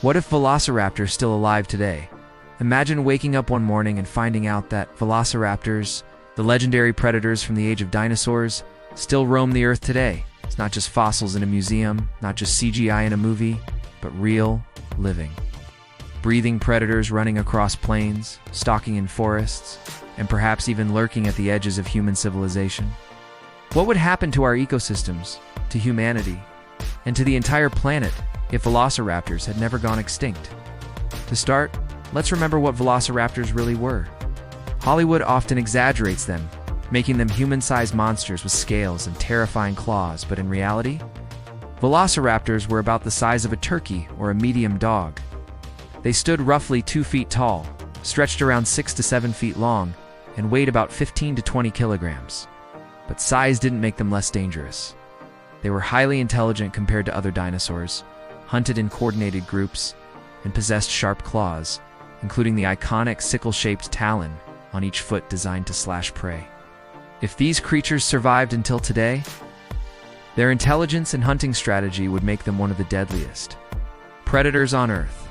What if velociraptors are still alive today? Imagine waking up one morning and finding out that velociraptors, the legendary predators from the age of dinosaurs, still roam the earth today. It's not just fossils in a museum, not just CGI in a movie, but real, living, breathing predators running across plains, stalking in forests, and perhaps even lurking at the edges of human civilization. What would happen to our ecosystems, to humanity, and to the entire planet if velociraptors had never gone extinct? To start, let's remember what velociraptors really were. Hollywood often exaggerates them, making them human-sized monsters with scales and terrifying claws, but in reality, velociraptors were about the size of a turkey or a medium dog. They stood roughly 2 feet tall, stretched around 6 to 7 feet long, and weighed about 15 to 20 kilograms. But size didn't make them less dangerous. They were highly intelligent compared to other dinosaurs, hunted in coordinated groups, and possessed sharp claws, including the iconic sickle-shaped talon on each foot designed to slash prey. If these creatures survived until today, their intelligence and hunting strategy would make them one of the deadliest predators on Earth.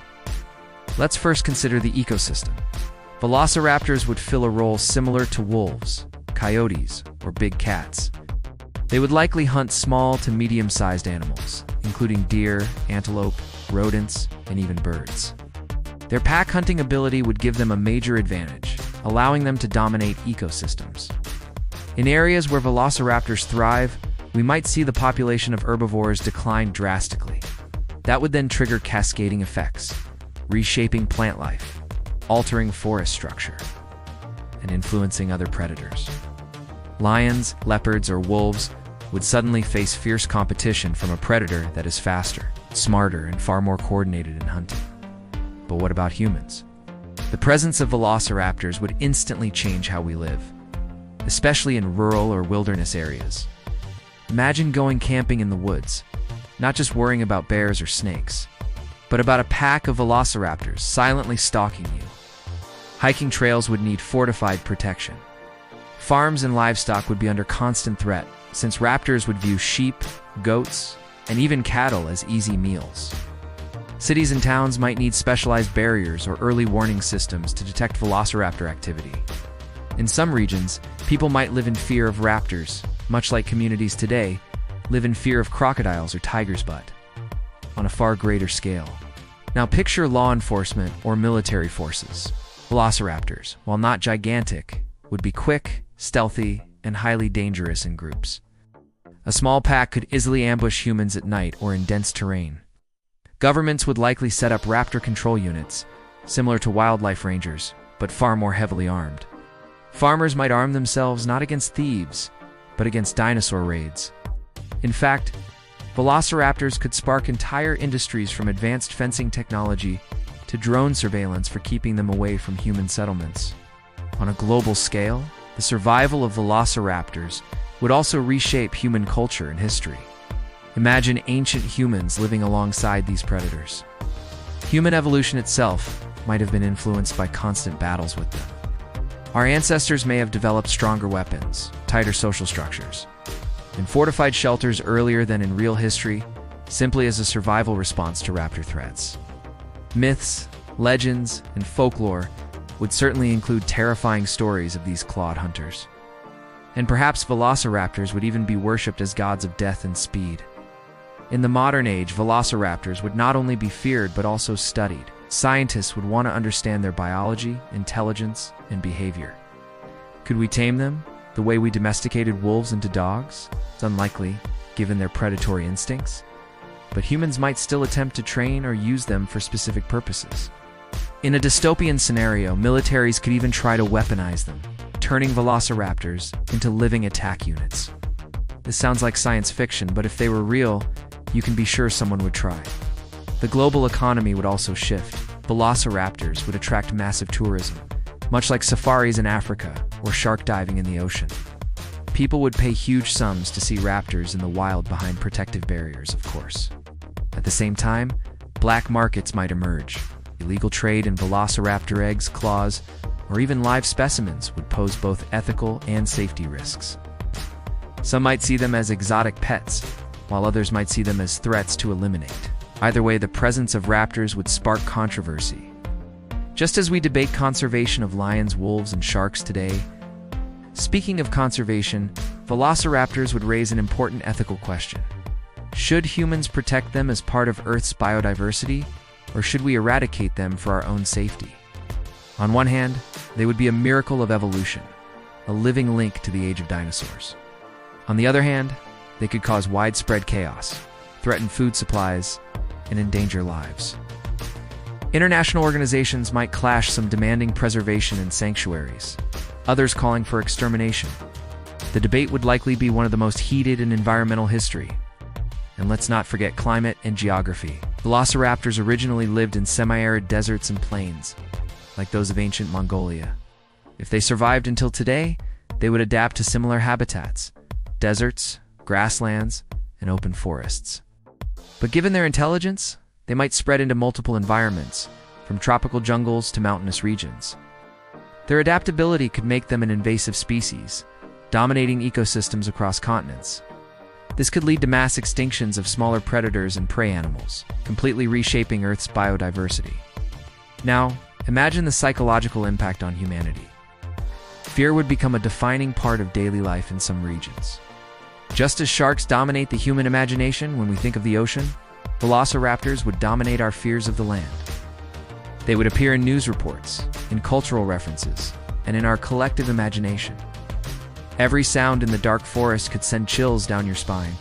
Let's first consider the ecosystem. Velociraptors would fill a role similar to wolves, coyotes, or big cats. They would likely hunt small to medium-sized animals, including deer, antelope, rodents, and even birds. Their pack hunting ability would give them a major advantage, allowing them to dominate ecosystems. In areas where velociraptors thrive, we might see the population of herbivores decline drastically. That would then trigger cascading effects, reshaping plant life, altering forest structure, and influencing other predators. Lions, leopards, or wolves would suddenly face fierce competition from a predator that is faster, smarter, and far more coordinated in hunting. But what about humans? The presence of velociraptors would instantly change how we live, especially in rural or wilderness areas. Imagine going camping in the woods, not just worrying about bears or snakes, but about a pack of velociraptors silently stalking you. Hiking trails would need fortified protection. Farms and livestock would be under constant threat, since raptors would view sheep, goats, and even cattle as easy meals. Cities and towns might need specialized barriers or early warning systems to detect velociraptor activity. In some regions, people might live in fear of raptors, much like communities today live in fear of crocodiles or tigers, but on a far greater scale. Now picture law enforcement or military forces. Velociraptors, while not gigantic, would be quick, stealthy, and highly dangerous in groups. A small pack could easily ambush humans at night or in dense terrain. Governments would likely set up raptor control units, similar to wildlife rangers, but far more heavily armed. Farmers might arm themselves not against thieves, but against dinosaur raids. In fact, velociraptors could spark entire industries from advanced fencing technology to drone surveillance for keeping them away from human settlements. On a global scale, the survival of velociraptors would also reshape human culture and history. Imagine ancient humans living alongside these predators. Human evolution itself might have been influenced by constant battles with them. Our ancestors may have developed stronger weapons, tighter social structures, and fortified shelters earlier than in real history, simply as a survival response to raptor threats. Myths, legends, and folklore would certainly include terrifying stories of these clawed hunters. And perhaps velociraptors would even be worshipped as gods of death and speed. In the modern age, velociraptors would not only be feared but also studied. Scientists would want to understand their biology, intelligence, and behavior. Could we tame them, the way we domesticated wolves into dogs? It's unlikely, given their predatory instincts. But humans might still attempt to train or use them for specific purposes. In a dystopian scenario, militaries could even try to weaponize them, turning velociraptors into living attack units. This sounds like science fiction, but if they were real, you can be sure someone would try. The global economy would also shift. Velociraptors would attract massive tourism, much like safaris in Africa or shark diving in the ocean. People would pay huge sums to see raptors in the wild behind protective barriers, of course. At the same time, black markets might emerge. Illegal trade in velociraptor eggs, claws, or even live specimens would pose both ethical and safety risks. Some might see them as exotic pets, while others might see them as threats to eliminate. Either way, the presence of raptors would spark controversy. Just as we debate conservation of lions, wolves, and sharks today, speaking of conservation, velociraptors would raise an important ethical question. Should humans protect them as part of Earth's biodiversity, or should we eradicate them for our own safety? On one hand, they would be a miracle of evolution, a living link to the age of dinosaurs. On the other hand, they could cause widespread chaos, threaten food supplies, and endanger lives. International organizations might clash, some demanding preservation in sanctuaries, others calling for extermination. The debate would likely be one of the most heated in environmental history. And let's not forget climate and geography. Velociraptors originally lived in semi-arid deserts and plains, like those of ancient Mongolia. If they survived until today, they would adapt to similar habitats: deserts, grasslands, and open forests. But given their intelligence, they might spread into multiple environments, from tropical jungles to mountainous regions. Their adaptability could make them an invasive species, dominating ecosystems across continents. This could lead to mass extinctions of smaller predators and prey animals, completely reshaping Earth's biodiversity. Now, imagine the psychological impact on humanity. Fear would become a defining part of daily life in some regions. Just as sharks dominate the human imagination when we think of the ocean, velociraptors would dominate our fears of the land. They would appear in news reports, in cultural references, and in our collective imagination. Every sound in the dark forest could send chills down your spine,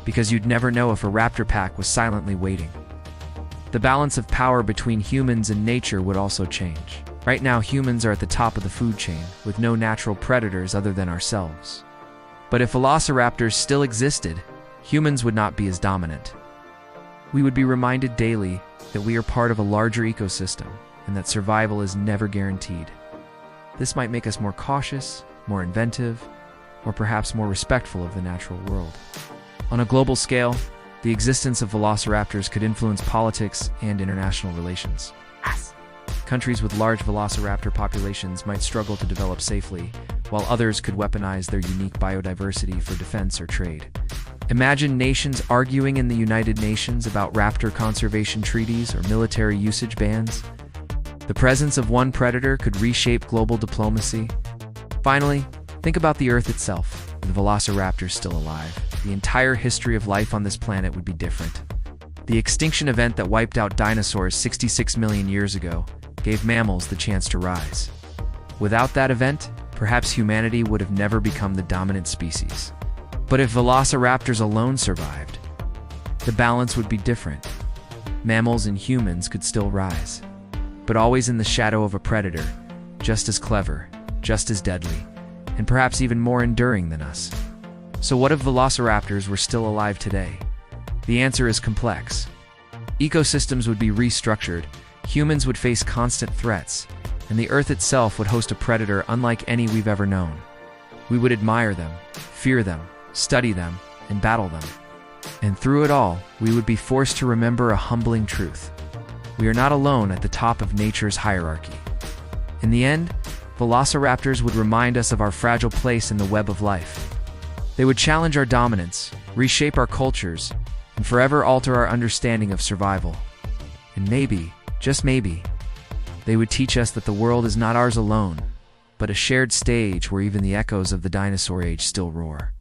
because you'd never know if a raptor pack was silently waiting. The balance of power between humans and nature would also change. Right now, humans are at the top of the food chain, with no natural predators other than ourselves. But if velociraptors still existed, humans would not be as dominant. We would be reminded daily that we are part of a larger ecosystem, and that survival is never guaranteed. This might make us more cautious, more inventive, or perhaps more respectful of the natural world. On a global scale, the existence of velociraptors could influence politics and international relations. Countries with large velociraptor populations might struggle to develop safely, while others could weaponize their unique biodiversity for defense or trade. Imagine nations arguing in the United Nations about raptor conservation treaties or military usage bans. The presence of one predator could reshape global diplomacy. Finally, think about the Earth itself. With velociraptors still alive, the entire history of life on this planet would be different. The extinction event that wiped out dinosaurs 66 million years ago gave mammals the chance to rise. Without that event, perhaps humanity would have never become the dominant species. But if velociraptors alone survived, the balance would be different. Mammals and humans could still rise, but always in the shadow of a predator, just as clever, just as deadly, and perhaps even more enduring than us. So what if velociraptors were still alive today? The answer is complex. Ecosystems would be restructured, humans would face constant threats, and the Earth itself would host a predator unlike any we've ever known. We would admire them, fear them, study them, and battle them. And through it all, we would be forced to remember a humbling truth. We are not alone at the top of nature's hierarchy. In the end, velociraptors would remind us of our fragile place in the web of life. They would challenge our dominance, reshape our cultures, and forever alter our understanding of survival. And maybe, just maybe, they would teach us that the world is not ours alone, but a shared stage where even the echoes of the dinosaur age still roar.